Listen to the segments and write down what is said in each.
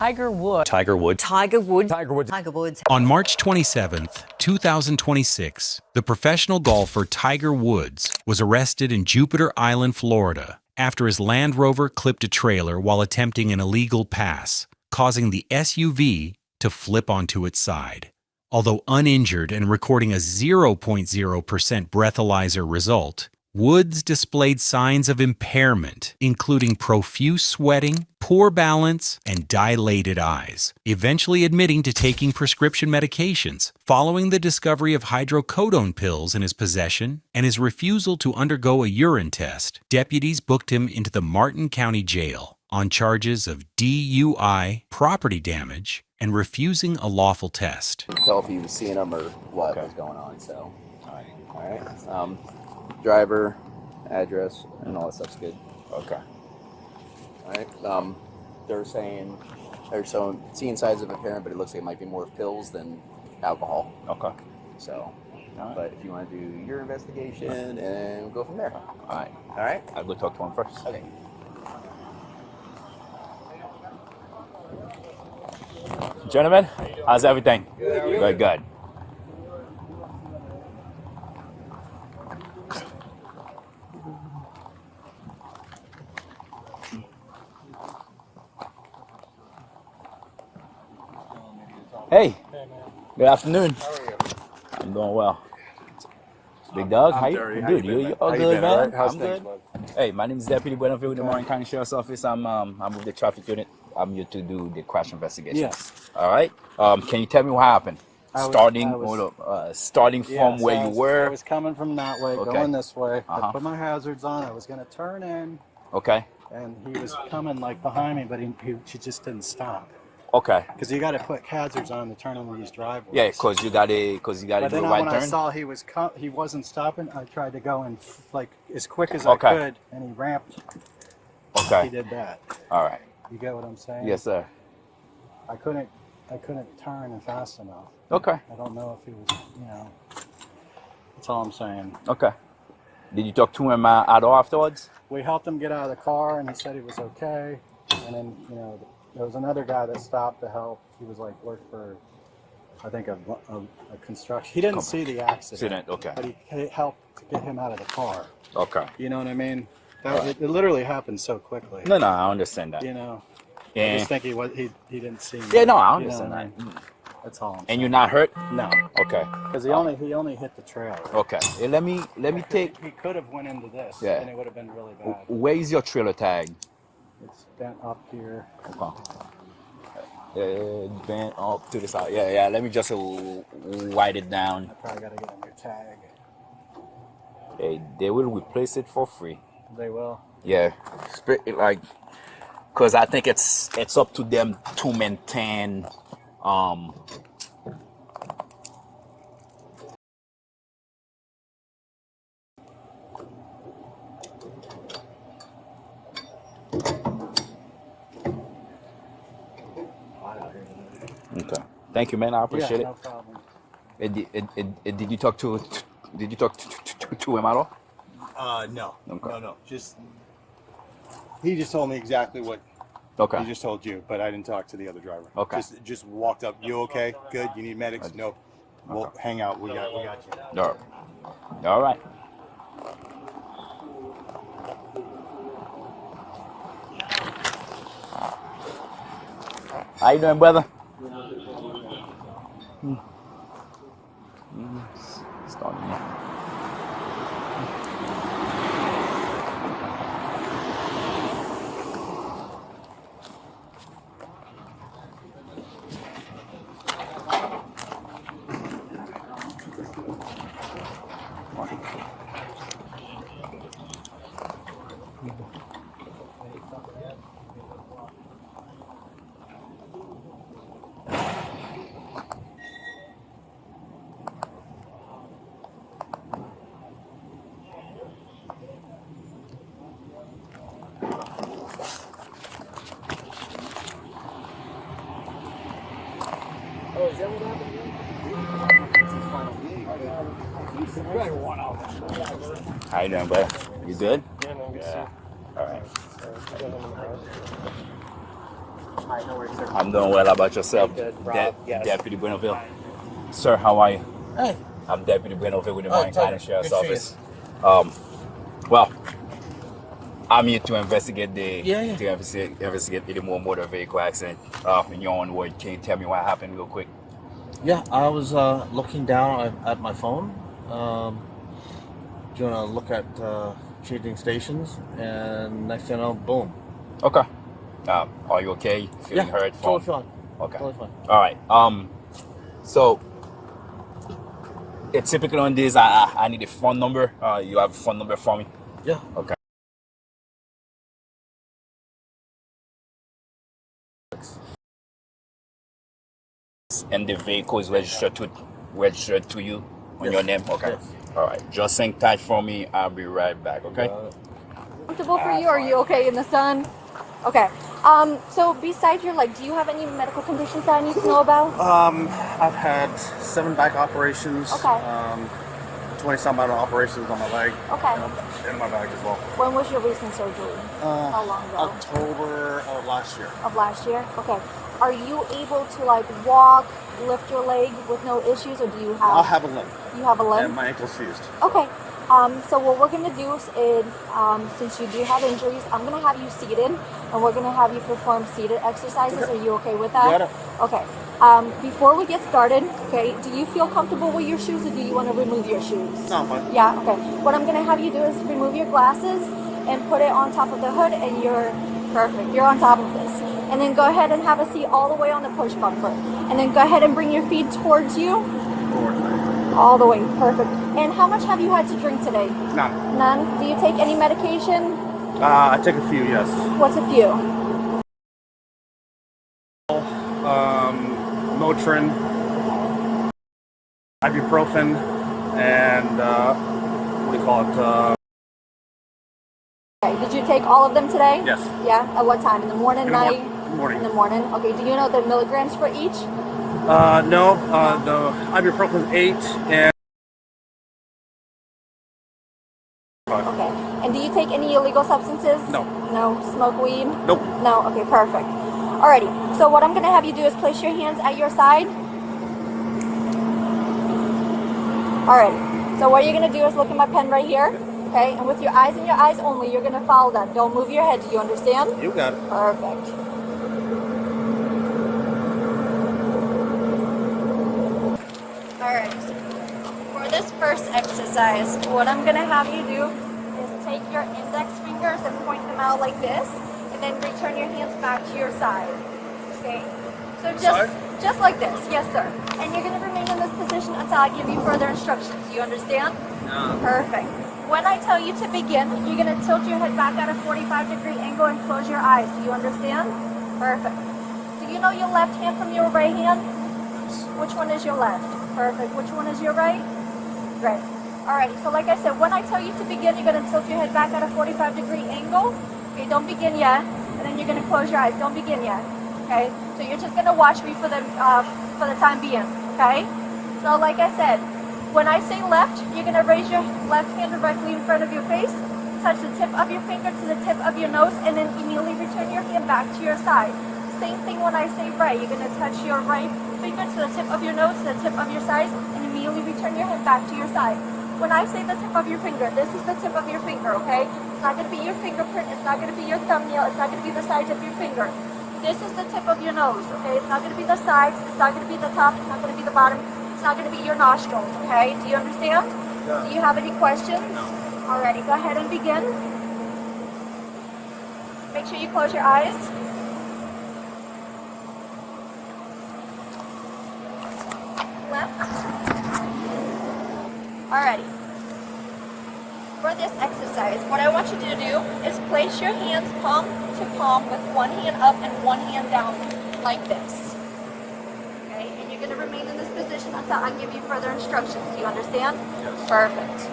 Tiger Woods. Tiger Woods. Tiger Woods. Tiger Woods. Tiger Woods. On March 27th, 2026, the professional golfer Tiger Woods was arrested in Jupiter Island, Florida, after his Land Rover clipped a trailer while attempting an illegal pass, causing the SUV to flip onto its side. Although uninjured and recording a 0.0% breathalyzer result, Woods displayed signs of impairment, including profuse sweating, poor balance, and dilated eyes, eventually admitting to taking prescription medications following the discovery of hydrocodone pills in his possession and his refusal to undergo a urine test. Deputies booked him into the Martin County Jail on charges of DUI, property damage, and refusing a lawful test. Tell if he was seeing them or what was going on. So, all right. Driver, address, and all that stuff's good. Okay. All right. They're saying they're seeing signs of impairment, but it looks like it might be more of pills than alcohol. Okay. So, right. But if you want to do your investigation and we'll go from there. All right. All right. I'll go talk to him first. Okay. Gentlemen, how's everything? Good, good. Hey, good afternoon. How are you? I'm doing well. Big Dog, how you? Dude, you all good, man? I'm good. Hey, my name is Deputy Buenaville with the Martin County Sheriff's Office. I'm with the traffic unit. I'm here to do the crash investigation. Yes. All right. Can you tell me what happened? Starting from where you were. I was coming from that way, going this way. I put my hazards on. I was going to turn in. Okay. And he was coming like behind me, but he just didn't stop. Okay. Because you got to put hazards on to turn in these driveways. Yeah, because you got to But do then a when right I turn. saw he wasn't stopping, I tried to go in like as quick as I could, and he ramped. Okay. He did that. All right. You get what I'm saying? Yes, sir. I couldn't turn fast enough. Okay. I don't know if he was, That's all I'm saying. Okay. Did you talk to him at all afterwards? We helped him get out of the car, and he said he was okay. And then, there was another guy that stopped to help. He was like worked for, I think, a construction. He didn't see the accident. Okay. But he helped to get him out of the car. Okay. You know what I mean? It literally happened so quickly. No, I understand that. I Yeah. just think he didn't see me. Yeah, no, I understand that. That's all. And you're not hurt? No. Okay. Because he only hit the trailer. Okay. Hey, let me take. He could have went into this. Yeah. And it would have been really bad. Where is your trailer tag? It's bent up here. Okay. Bent up to the side. Yeah. Let me just write it down. I probably got to get a new tag. Hey, they will replace it for free. They will. Yeah, because I think it's up to them to maintain. Okay. Thank you, man. I appreciate no problem. it. Did you talk to him at all? No. Okay. No. He just told me exactly what Okay. he just told you, but I didn't talk to the other driver. Okay. Just walked up. You okay? Good. You need medics? Nope. We'll hang out. We got you. All right. How you doing, brother? Starting now. How you doing, brother? You good? Yeah, no, Yeah. All right. All right, no worries, sir. I'm doing well. How about yourself? Good, Rob. Yes. Deputy Buenaville. Sir, how are you? Hey. I'm Deputy Buenaville with the Martin Tiger. County Sheriff's Good to Office. Well, I'm here to investigate investigate the motor vehicle accident. In your own word, can you tell me what happened real quick? Yeah, I was looking down at my phone, doing a look at changing stations, and next thing you know, boom. Okay. Are you okay? Feeling hurt? Totally fine. Okay. Totally fine. All right. So it's typical on this. I need a phone number. You have a phone number for me? Yeah. Okay. And the vehicle is registered to you on your name? Okay. Yes. All right. Just hang tight for me. I'll be right back. Okay. Comfortable for you? Are you okay in the sun? Okay. So besides your leg, do you have any medical conditions that I need to know about? I've had 7 back operations. Okay. 20-some amount of operations on my leg. Okay. And my back as well. When was your recent surgery? How long ago? October of last year. Of last year? Okay. Are you able to like walk, lift your leg with no issues, or do you have? I'll have a limp. You have a limp? And my ankle's fused. Okay. So what we're gonna do is, since you do have injuries, I'm gonna have you seated, and we're gonna have you perform seated exercises. Okay. Are you okay with that? Yeah. Okay. Before we get started, okay, do you feel comfortable with your shoes, or do you want to remove your shoes? No, I'm fine. Yeah. Okay. What I'm gonna have you do is remove your glasses and put it on top of the hood, and you're perfect. You're on top of this. And then go ahead and have a seat all the way on the push bumper. And then go ahead and bring your feet towards you. All the way. Perfect. And how much have you had to drink today? None. None? Do you take any medication? I take a few, yes. What's a few? Motrin, ibuprofen, and what do you call it? Okay. Did you take all of them today? Yes. Yeah? At what time? In the morning, In the night? morning. In the morning. Okay. Do you know the milligrams for each? No. The ibuprofen 8 and. Okay. And do you take any illegal substances? No. No? Smoke weed? Nope. No? Okay, perfect. Alrighty. So what I'm going to have you do is place your hands at your side. Alrighty. So what you're going to do is look at my pen right here. Okay? And with your eyes and your eyes only, you're going to follow that. Don't move your head. Do you understand? You got it. Perfect. Alright. For this first exercise, what I'm going to have you do is take your index fingers and point them out like this, and then return your hands back to your side. Okay? So just like this. Yes, sir. And you're going to remain in this position until I give you further instructions. Do you understand? No. Perfect. When I tell you to begin, you're going to tilt your head back at a 45-degree angle and close your eyes. Do you understand? Perfect. Do you know your left hand from your right hand? Which one is your left? Perfect. Which one is your right? Right. Alright, so like I said, when I tell you to begin, you're going to tilt your head back at a 45-degree angle. Okay, don't begin yet. And then you're going to close your eyes. Don't begin yet. Okay? So you're just going to watch me for the time being. Okay? So like I said, when I say left, you're going to raise your left hand directly in front of your face, touch the tip of your finger to the tip of your nose, and then immediately return your hand back to your side. Same thing when I say right. You're going to touch your right finger to the tip of your nose, to the tip of your side, and immediately return your hand back to your side. When I say the tip of your finger, this is the tip of your finger, okay? It's not going to be your fingerprint. It's not going to be your thumbnail. It's not going to be the sides of your finger. This is the tip of your nose, okay? It's not going to be the sides. It's not going to be the top. It's not going to be the bottom. It's not going to be your nostrils, okay? Do you understand? Yeah. Do you have any questions? No. Alrighty, go ahead and begin. Make sure you close your eyes. Left. Alrighty. For this exercise, what I want you to do is place your hands palm to palm with one hand up and one hand down, like this. Okay, and you're going to remain in this position until I give you further instructions. Do you understand? Yes. Perfect.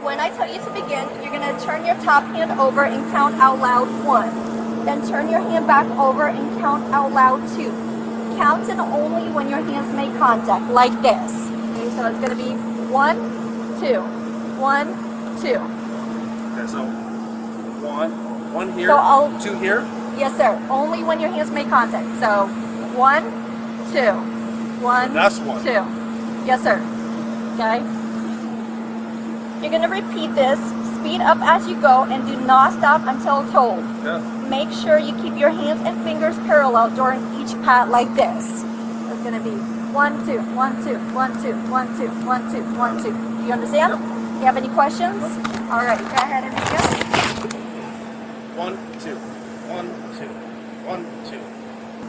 When I tell you to begin, you're going to turn your top hand over and count out loud 1. Then turn your hand back over and count out loud 2. Count in only when your hands make contact, like this. Okay, so it's going to be 1, 2, 1, 2. Okay, so one here, So I'll- 2 here. Yes, sir. Only when your hands make contact. So 1, 2. 1, That's one. 2. Yes, sir. Okay. You're gonna repeat this. Speed up as you go and do not stop until told. Yeah. Make sure you keep your hands and fingers parallel during each pat like this. It's gonna be 1, 2, 1, 2, 1, 2, 1, 2, 1, 2, 1, 2. Do you understand? Do you have any questions? All right, go ahead and begin. 1, 2, 1, 2, 1, 2.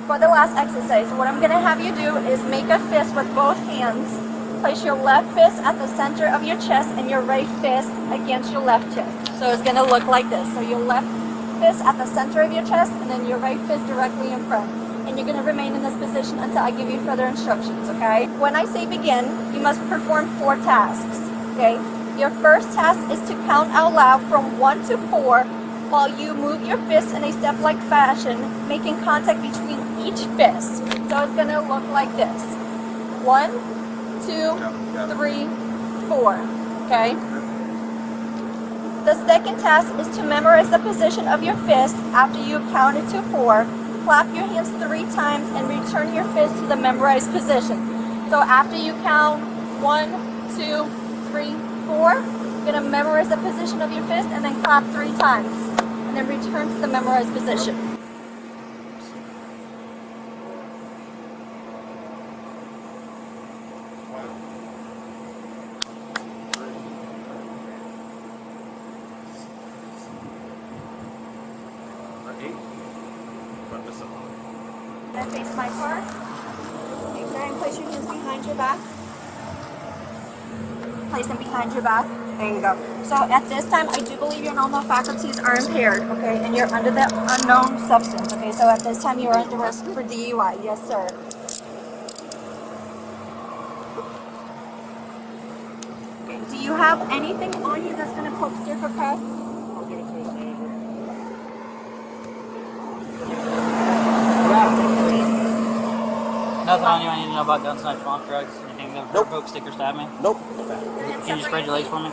For the last exercise, what I'm gonna have you do is make a fist with both hands. Place your left fist at the center of your chest and your right fist against your left chest. So it's gonna look like this. So your left fist at the center of your chest and then your right fist directly in front. And you're gonna remain in this position until I give you further instructions, okay? When I say begin, you must perform 4 tasks, okay? Your first task is to count out loud from 1 to 4 while you move your fist in a step-like fashion, making contact between each fist. So it's gonna look like this. 1, 2, 3, 4, okay? The second task is to memorize the position of your fist after you've counted to 4. Clap your hands 3 times and return your fist to the memorized position. So after you count 1, 2, 3, 4, you're gonna memorize the position of your fist and then clap 3 times. And then return to the memorized position. Then face my car. Okay, sir, and place your hands behind your back. Place them behind your back. There you go. So at this time, I do believe your normal faculties are impaired, okay? And you're under the unknown substance, okay? So at this time, you are under arrest for DUI. Yes, sir. Okay, do you have anything on you that's going to poke, stick, or cut? Nothing on you I need to know about guns, knives, bomb, drugs, anything that Nope. poke, stick, or stab me? Nope. Can you spread your legs for me?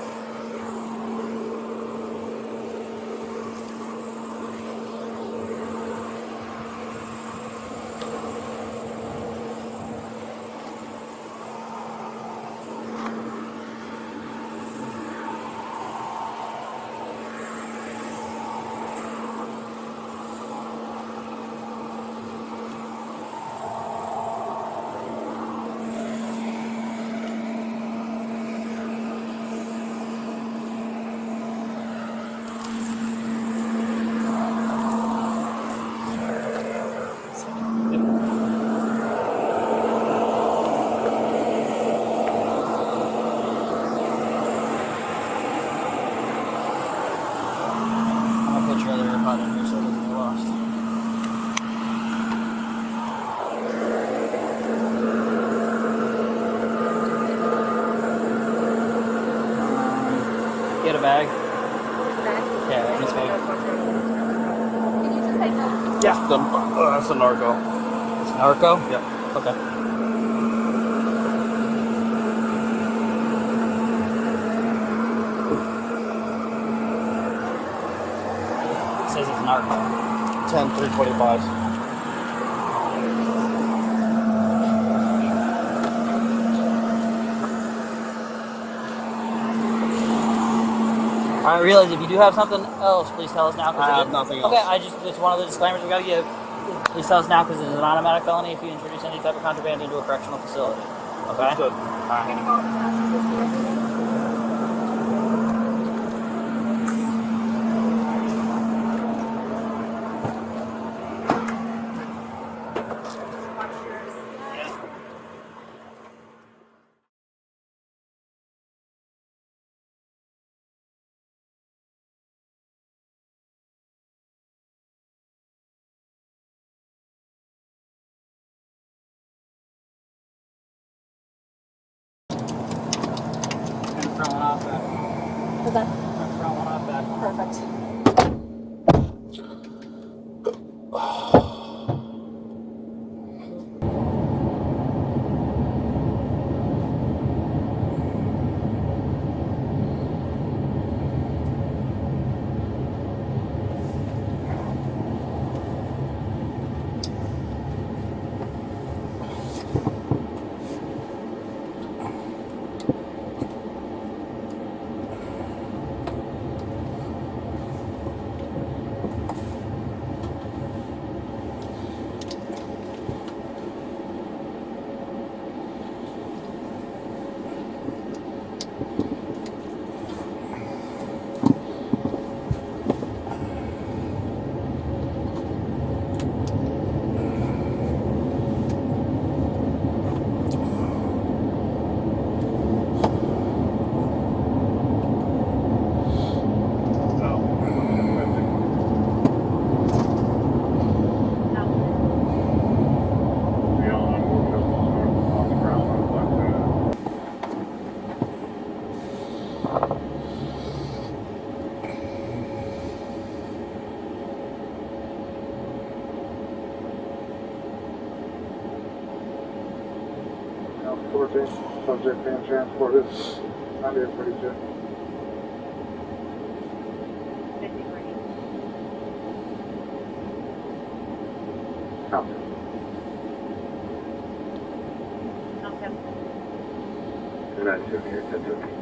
Get a bag. Yeah, this bag. Can you just take that? Yeah. That's a narco. It's narco? Yeah. Okay. It says it's narco. 10-325. I realize if you do have something else, please tell us now. I have nothing else. Okay, it's one of the disclaimers we gotta give. Please tell us now because it is an automatic felony if you introduce any type of contraband into a correctional facility. Okay? Understood. Front one off back. Is that Front one off back. perfect? 14, subject being transported under 32. Copy. Good night, here, 10:15.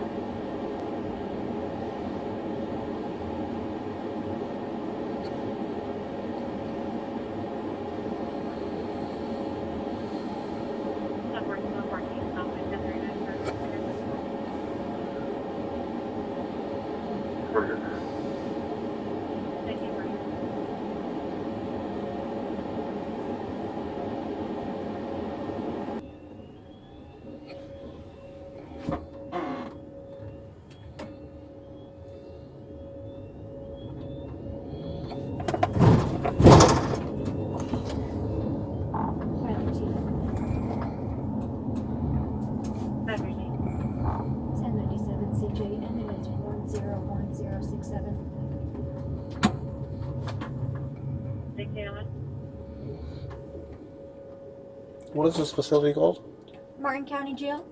We're good. What is this facility called? Martin County Jail.